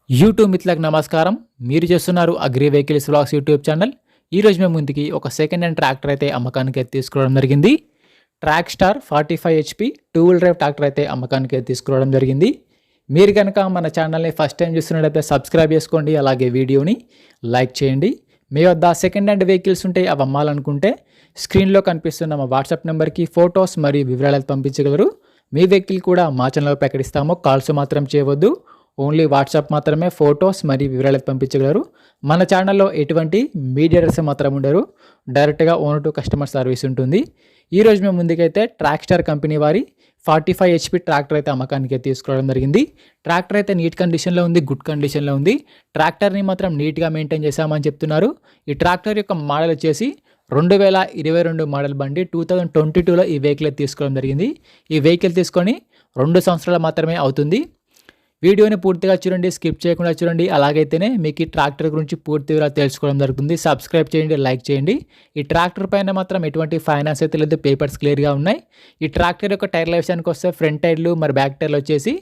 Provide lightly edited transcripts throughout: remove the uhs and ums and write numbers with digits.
YouTube మిత్రులకు నమస్కారం. మీరు చేస్తున్నారు agri vehicles vlogs YouTube channel. ఈరోజు మేము ముందుకి ఒక సెకండ్ హ్యాండ్ ట్రాక్టర్ అయితే అమ్మకానికి అయితే తీసుకోవడం జరిగింది. Track star 45 HP 2-wheel drive tractor అయితే అమ్మకానికి అయితే తీసుకోవడం జరిగింది. మీరు కనుక మన ఛానల్ని ఫస్ట్ టైం చూస్తున్నట్లయితే సబ్స్క్రైబ్ చేసుకోండి, అలాగే వీడియోని లైక్ చేయండి. మీ వద్ద సెకండ్ హ్యాండ్ వెహికల్స్ ఉంటే అవి అమ్మాలనుకుంటే స్క్రీన్లో కనిపిస్తున్న మా వాట్సాప్ నెంబర్కి ఫొటోస్ మరియు వివరాలు పంపించగలరు. మీ వెహికల్ కూడా మా ఛానల్లో ప్రకటిస్తాము. కాల్స్ మాత్రం చేయవద్దు, ఓన్లీ వాట్సాప్ మాత్రమే ఫొటోస్ మరియు వివరాలు పంపించగలరు. మన ఛానల్లో ఎటువంటి మీడియేటర్స్ మాత్రం ఉండరు, డైరెక్ట్గా ఓనర్ టు కస్టమర్ సర్వీస్ ఉంటుంది. ఈరోజు మేము ముందుకైతే ట్రాక్ స్టార్ కంపెనీ వారి 45 HP ట్రాక్టర్ అయితే అమ్మకానికి తీసుకోవడం జరిగింది. ట్రాక్టర్ అయితే నీట్ కండిషన్లో ఉంది, గుడ్ కండిషన్లో ఉంది. ట్రాక్టర్ని మాత్రం నీట్గా మెయింటైన్ చేశామని చెప్తున్నారు. ఈ ట్రాక్టర్ యొక్క మోడల్ వచ్చేసి 2022 మోడల్ బండి. 2022లో ఈ వెహికల్ తీసుకోవడం జరిగింది. ఈ వెహికల్ తీసుకొని 2 సంవత్సరాలు మాత్రమే అవుతుంది. వీడియోని పూర్తిగా చూడండి, స్కిప్ చేయకుండా చూడండి. అలాగైతేనే మీకు ఈ ట్రాక్టర్ గురించి పూర్తి వివరాలు తెలుసుకోవడం జరుగుతుంది. సబ్స్క్రైబ్ చేయండి, లైక్ చేయండి. ఈ ట్రాక్టర్ పైన మాత్రం ఎటువంటి ఫైనాన్స్ అయితే లేదు, పేపర్స్ క్లియర్గా ఉన్నాయి. ఈ ట్రాక్టర్ యొక్క టైర్ లైఫ్ విషయానికి వస్తే ఫ్రంట్ టైర్లు మరి బ్యాక్ టైర్లు వచ్చేసి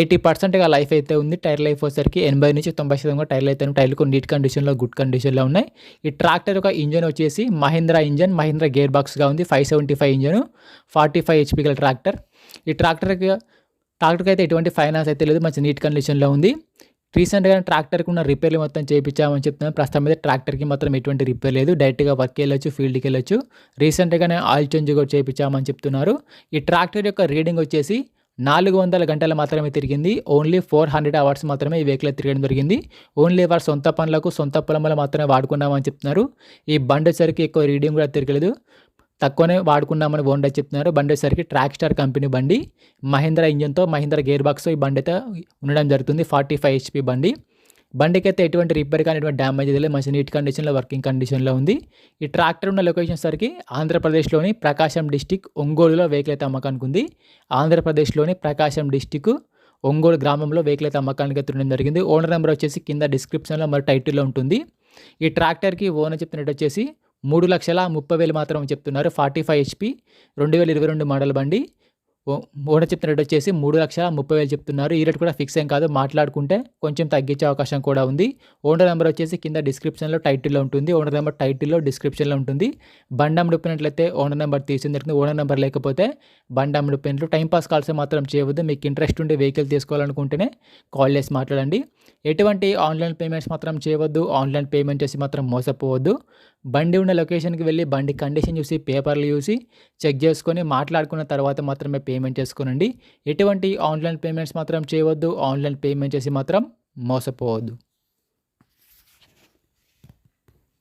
80%గా లైఫ్ అయితే ఉంది. టైర్ లైఫ్ వచ్చేసరికి 80 నుంచి 90% టైర్లు అయితే టైర్లు నీట్ కండిషన్లో, గుడ్ కండిషన్లో ఉన్నాయి. ఈ ట్రాక్టర్ యొక్క ఇంజన్ వచ్చేసి మహీంద్రా ఇంజన్, మహీంద్రా గేర్ బాక్స్గా ఉంది. 575 ఇంజన్, 45 HP గల ట్రాక్టర్. ఈ ట్రాక్టర్కి అయితే ఎటువంటి ఫైనాన్స్ అయితే లేదు, మంచి నీట్ కండిషన్లో ఉంది. రీసెంట్గా ట్రాక్టర్కి ఉన్న రిపేర్లు మొత్తం చేయించామని చెప్తున్నాను. ప్రస్తుతం అయితే ట్రాక్టర్కి మాత్రం ఎటువంటి రిపేర్ లేదు, డైరెక్ట్గా వర్క్ వెళ్ళొచ్చు, ఫీల్డ్కి వెళ్ళొచ్చు. రీసెంట్గానే ఆయిల్ చేంజ్ కూడా చేయించామని చెప్తున్నారు. ఈ ట్రాక్టర్ యొక్క రీడింగ్ వచ్చేసి 400 గంటలు మాత్రమే తిరిగింది. ఓన్లీ 400 అవర్స్ మాత్రమే ఈ వెహికల్ తిరగడం జరిగింది. ఓన్లీ వారి సొంత పనులకు, సొంత పొలంలో మాత్రమే వాడుకున్నామని చెప్తున్నారు. ఈ బండి వచ్చరికి ఎక్కువ రీడింగ్ కూడా తిరగలేదు, తక్కువనే వాడుకున్నామని ఓనర్ చెప్తున్నారు. బండి వచ్చేసరికి ట్రాక్ స్టార్ కంపెనీ బండి, మహీంద్రా ఇంజన్తో, మహీంద్రా గేర్ బాక్స్తో ఈ బండి అయితే ఉండడం జరుగుతుంది. 45 HP బండి. బండికి అయితే ఎటువంటి రిపేర్ కానీ ఎటువంటి డ్యామేజ్ లేదు, మంచి నీట్ కండిషన్లో, వర్కింగ్ కండిషన్లో ఉంది. ఈ ట్రాక్టర్ ఉన్న లొకేషన్ సరికి ఆంధ్రప్రదేశ్లోని ప్రకాశం డిస్టిక్ ఒంగోలులో వెహికల్ అయితే అమ్మకానికి ఉంది. ఆంధ్రప్రదేశ్లోని ప్రకాశం డిస్టిక్ ఒంగోలు గ్రామంలో వెహికల్ అయితే అమ్మకానికి అయితే ఉండడం జరిగింది. ఓనర్ నెంబర్ వచ్చేసి కింద డిస్క్రిప్షన్లో మరి టైటిల్లో ఉంటుంది. ఈ ట్రాక్టర్కి ఓనర్ చెప్తున్నట్టు వచ్చేసి 3,30,000 మాత్రం చెప్తున్నారు. 45 HP 2022 మోడల్ బండి. ఓనర్ చెప్తున్నట్టు వచ్చేసి 3,30,000 చెప్తున్నారు. ఈ రేట్ కూడా ఫిక్స్ ఏం కాదు, మాట్లాడుకుంటే కొంచెం తగ్గించే అవకాశం కూడా ఉంది. ఓనర్ నెంబర్ వచ్చేసి కింద డిస్క్రిప్షన్లో టైటిల్లో ఉంటుంది. ఓనర్ నెంబర్ టైటిల్లో డిస్క్రిప్షన్లో ఉంటుంది. బండి అమ్ముడుపోయినట్లయితే ఓనర్ నెంబర్ తీసింది జరుగుతుంది. ఓనర్ నెంబర్ లేకపోతే బండి అమ్ముడుపోయినట్లు. టైంపాస్ కాల్స్ మాత్రం చేయవద్దు. మీకు ఇంట్రెస్ట్ ఉండి వెహికల్ తీసుకోవాలనుకుంటేనే కాల్ చేసి మాట్లాడండి. ఎటువంటి ఆన్లైన్ పేమెంట్స్ మాత్రం చేయవద్దు, ఆన్లైన్ పేమెంట్ చేసి మాత్రం మోసపోవద్దు. బండి ఉన్న లొకేషన్కి వెళ్ళి బండి కండిషన్ చూసి, పేపర్లు చూసి చెక్ చేసుకొని మాట్లాడుకున్న తర్వాత మాత్రమే పేమెంట్ చేసుకోనండి. ఎటువంటి ఆన్లైన్ పేమెంట్స్ మాత్రం చేయవద్దు, ఆన్లైన్ పేమెంట్ చేసి మాత్రం మోసపోవద్దు.